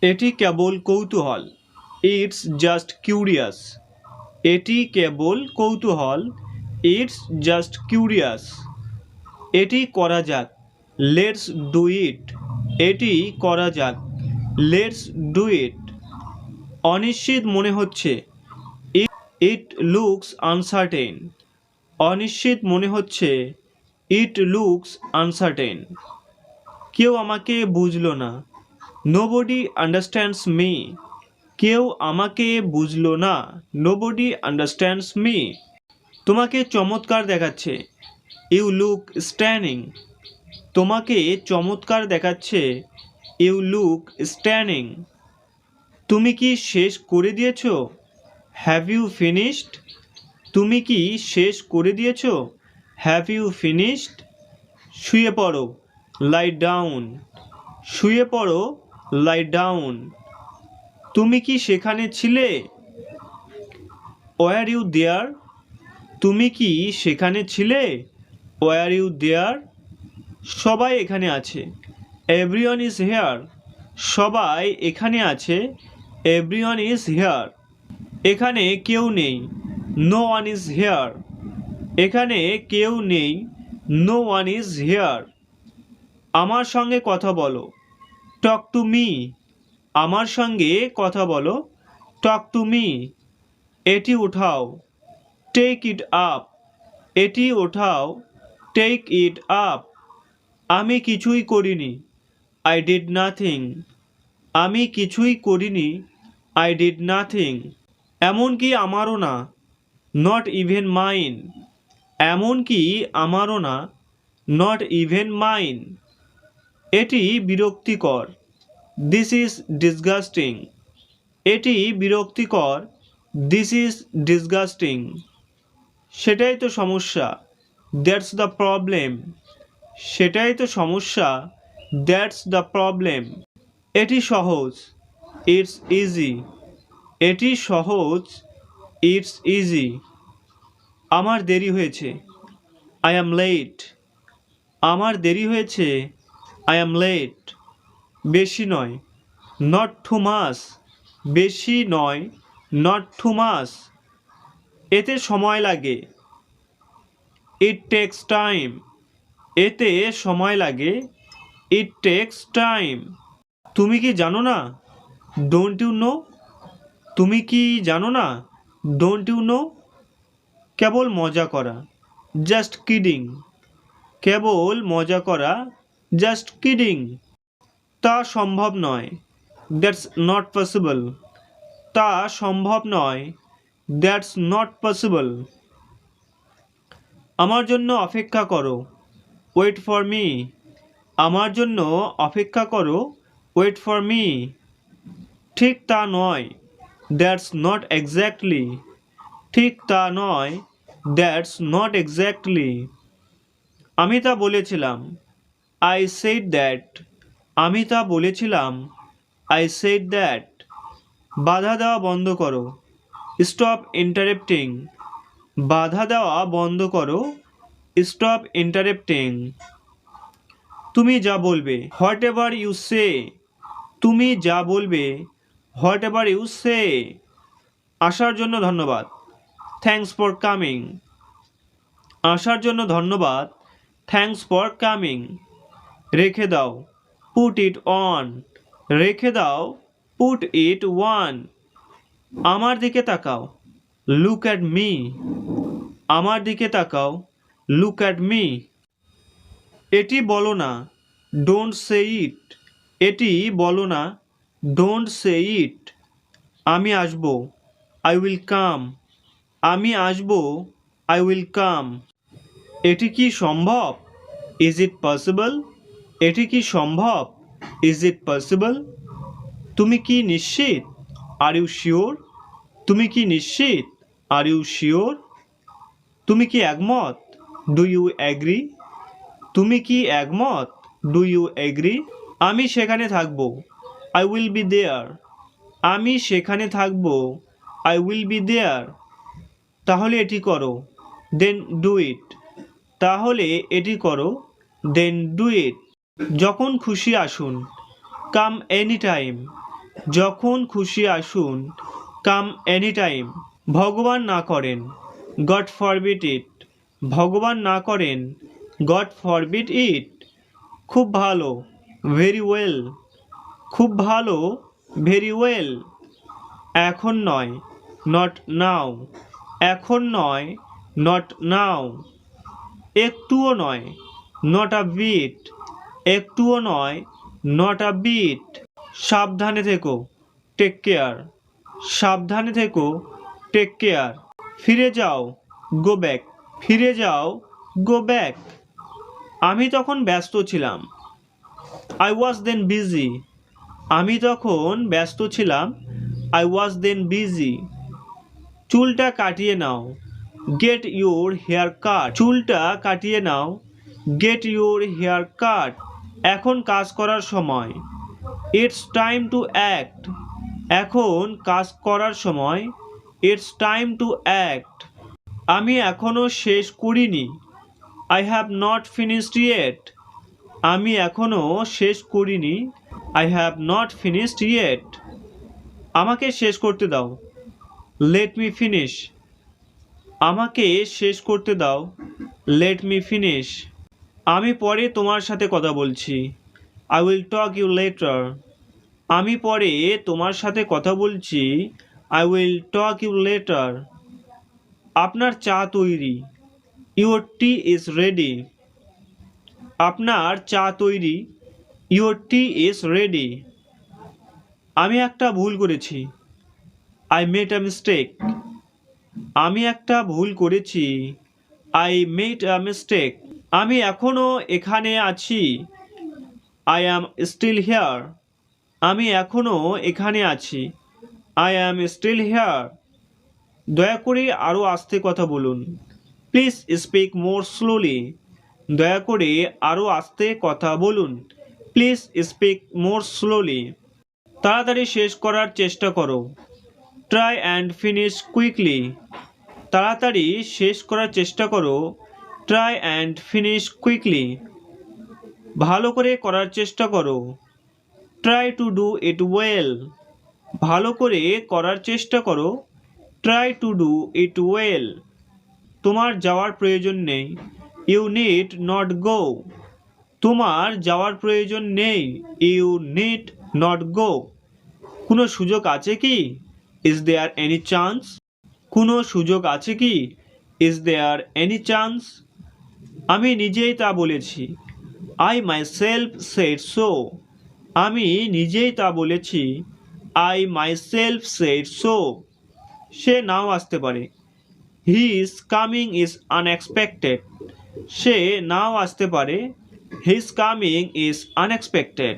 এটি কেবল কৌতূহল, it's just curious. এটি কেবল কৌতূহল, ইটস জাস্ট কিউরিয়াস। এটি করা যাক, লেটস ডু ইট। এটি করা যাক, লেটস ডু ইট। অনিশ্চিত মনে হচ্ছে, ইট লুকস আনসার্টেন। অনিশ্চিত মনে হচ্ছে, ইট লুকস আনসার্টেন। কেউ আমাকে বুঝলো না, নোবডি আন্ডারস্ট্যান্ডস মি। কেউ আমাকে বুঝলো না, নোবডি আন্ডারস্ট্যান্ডস মি। তোমাকে চমৎকার দেখাচ্ছে, ইউ লুক স্ট্যানিং। তোমাকে চমৎকার দেখাচ্ছে, ইউ লুক স্ট্যানিং। তুমি কি শেষ করে দিয়েছ? Have you finished? তুমি কি শেষ করে দিয়েছ? Have you finished? শুয়ে পড়ো, লাই ডাউন। শুয়ে পড়ো, লাই ডাউন। তুমি কি সেখানে ছিলে? Were you there? তুমি কি সেখানে ছিলে? Were you there? সবাই এখানে আছে, এভরিওয়ান ইজ হেয়ার। সবাই এখানে আছে, এভরিওয়ান ইজ হেয়ার। এখানে কেউ নেই, নো ওয়ান ইজ হেয়ার। এখানে কেউ নেই, নো ওয়ান ইজ হেয়ার। আমার সঙ্গে কথা বলো, টক টু মি। আমার সঙ্গে কথা বলো, টক টু মি। এটি উঠাও, টেক ইট আপ। এটি ওঠাও, টেক ইট আপ। আমি কিছুই করিনি, আই ডিড নাথিং। আমি কিছুই করিনি, আই ডিড নাথিং। এমনকি আমারও না, নট ইভেন মাইন। এমনকি আমারও না, নট ইভেন মাইন। এটি বিরক্তিকর, দিস ইজ ডিসগাস্টিং। এটি বিরক্তিকর, দিস ইজ ডিসগাস্টিং। সেটাই তো সমস্যা, দ্যাটস দ্য প্রবলেম। সেটাই তো সমস্যা, দ্যাটস দ্য প্রবলেম। এটি সহজ, ইটস ইজি। এটি সহজ, ইটস ইজি। আমার দেরি হয়েছে, আই অ্যাম লেট। আমার দেরি হয়েছে, আই অ্যাম লেট। বেশি নয়, নট টু মাস। বেশি নয়, নট টু মাস। এতে সময় লাগে, ইট টেক্স টাইম। এতে সময় লাগে, ইট টেক্স টাইম। তুমি কি জানো না, ডোন্ট ইউ নো? তুমি কি জানো না, ডোন্ট ইউ নো? কেবল মজা করা, জাস্ট কিডিং। কেবল মজা করা, জাস্ট কিডিং। তা সম্ভব নয়, দ্যাটস নট পসিবল। তা সম্ভব নয়, দ্যাটস নট পসিবল। আমার জন্য অপেক্ষা করো, ওয়েট ফর মি। আমার জন্য অপেক্ষা করো, ওয়েট ফর মি। ঠিক তা নয়, দ্যাটস নট এক্স্যাক্টলি। ঠিক তা নয়, দ্যাটস নট এক্স্যাক্টলি। আমি তা বলেছিলাম, আই সেড দ্যাট। আমি তা বলেছিলাম, আই সেড দ্যাট। বাধা দেওয়া বন্ধ করো, স্টপ ইন্টারেপ্টিং। বাধা দেওয়া বন্ধ করো, স্টপ ইন্টারেপ্টিং। তুমি যা বলবে, হোয়াট এভার ইউ সে। তুমি যা বলবে, হোয়াট এভার ইউ সে। আসার জন্য ধন্যবাদ, থ্যাঙ্কস ফর কামিং। আসার জন্য ধন্যবাদ, থ্যাঙ্কস ফর কামিং। রেখে দাও, পুট ইট অন। রেখে দাও, পুট ইট ওয়ান। আমার দিকে তাকাও, লুক অ্যাট মি। আমার দিকে তাকাও, লুক অ্যাট মি। এটি বলো না, ডোন্ট সে ইট। এটি বলো না, ডোন্ট সে ইট। আমি আসব, আই উইল কাম। আমি আসব, আই উইল কাম। এটি কি সম্ভব? Is it possible? এটি কি সম্ভব? Is it possible? তুমি কি নিশ্চিত? Are you sure? তুমি কি নিশ্চিত? Are you sure? তুমি কি একমত? Do you agree? তুমি কি একমত? Do you agree? আমি সেখানে থাকব, আই উইল বি দেয়ার। আমি সেখানে থাকব, আই উইল বি দেয়ার। তাহলে এটি করো, দেন ডু ইট। তাহলে এটি করো, দেন ডু ইট। যখন খুশি আসুন, কাম এনি টাইম। যখন খুশি আসুন, কাম এনি টাইম। ভগবান না করেন, গড ফরবিড ইট। ভগবান না করেন, গড ফরবিড ইট। খুব ভালো, ভেরি ওয়েল। খুব ভালো, ভেরি ওয়েল। এখন নয়, নট নাও। এখন নয়, নট নাও। একটুও নয়, নট আ বিট। একটুও নয়, নট আ বিট। সাবধানে থেকো, টেক কেয়ার। সাবধানে থেকো, টেক কেয়ার। ফিরে যাও, গো ব্যাক। ফিরে যাও, গো ব্যাক। আমি তখন ব্যস্ত ছিলাম, আই ওয়াজ দেন বিজি। আমি তখন ব্যস্ত ছিলাম, আই ওয়াজ দেন বিজি। চুলটা কাটিয়ে নাও, গেট ইউর হেয়ার কাট। চুলটা কাটিয়ে নাও, গেট ইউর হেয়ার কাট। এখন কাজ করার সময়, ইটস টাইম টু অ্যাক্ট। এখন কাজ করার সময়, ইটস টাইম টু অ্যাক্ট। আমি এখনও শেষ করিনি, I have not finished yet. আমি এখনও শেষ করিনি, I have not finished yet. আমাকে শেষ করতে দাও, লেট মি ফিনিশ। আমাকে শেষ করতে দাও, লেট মি ফিনিশ। আমি পরে তোমার সাথে কথা বলছি, I will talk you later. আমি পরে তোমার সাথে কথা বলছি, I will talk you later. আপনার চা তৈরি, ইউর টি ইজ রেডি। আপনার চা তৈরি, ইউর টি ইজ রেডি। আমি একটা ভুল করেছি, আই মেড আ মিস্টেক। আমি একটা ভুল করেছি, আই মেড আ মিস্টেক। আমি এখনও এখানে আছি, আই অ্যাম স্টিল হেয়ার। আমি এখনও এখানে আছি, আই অ্যাম স্টিল হেয়ার। দয়া করে আরও আস্তে কথা বলুন, প্লিজ স্পিক মোর স্লোলি। দয়া করে আরও আস্তে কথা বলুন, প্লিজ স্পিক মোর স্লোলি। তাড়াতাড়ি শেষ করার চেষ্টা করো, ট্রাই অ্যান্ড ফিনিশ কুইকলি। তাড়াতাড়ি শেষ করার চেষ্টা করো, ট্রাই অ্যান্ড ফিনিশ কুইকলি। ভালো করে করার চেষ্টা করো, try to do it well. ভালো করে করার চেষ্টা করো, try to do it well. তোমার যাওয়ার প্রয়োজন নেই, ইউ নিড নট গো। তোমার যাওয়ার প্রয়োজন নেই, ইউ নিড নট গো। কোনো সুযোগ আছে কি, ইজ দেয়ার এনি চান্স। কোনো সুযোগ আছে কি, ইজ দেয়ার এনি চান্স। আমি নিজেই তা বলেছি, I myself said so. আমি নিজেই তা বলেছি, I myself said so. সে নাও আসতে পারে, হিজ কামিং ইজ আনএক্সপেক্টেড। সে নাও আসতে পারে, হিজ কামিং ইজ আনএক্সপেক্টেড।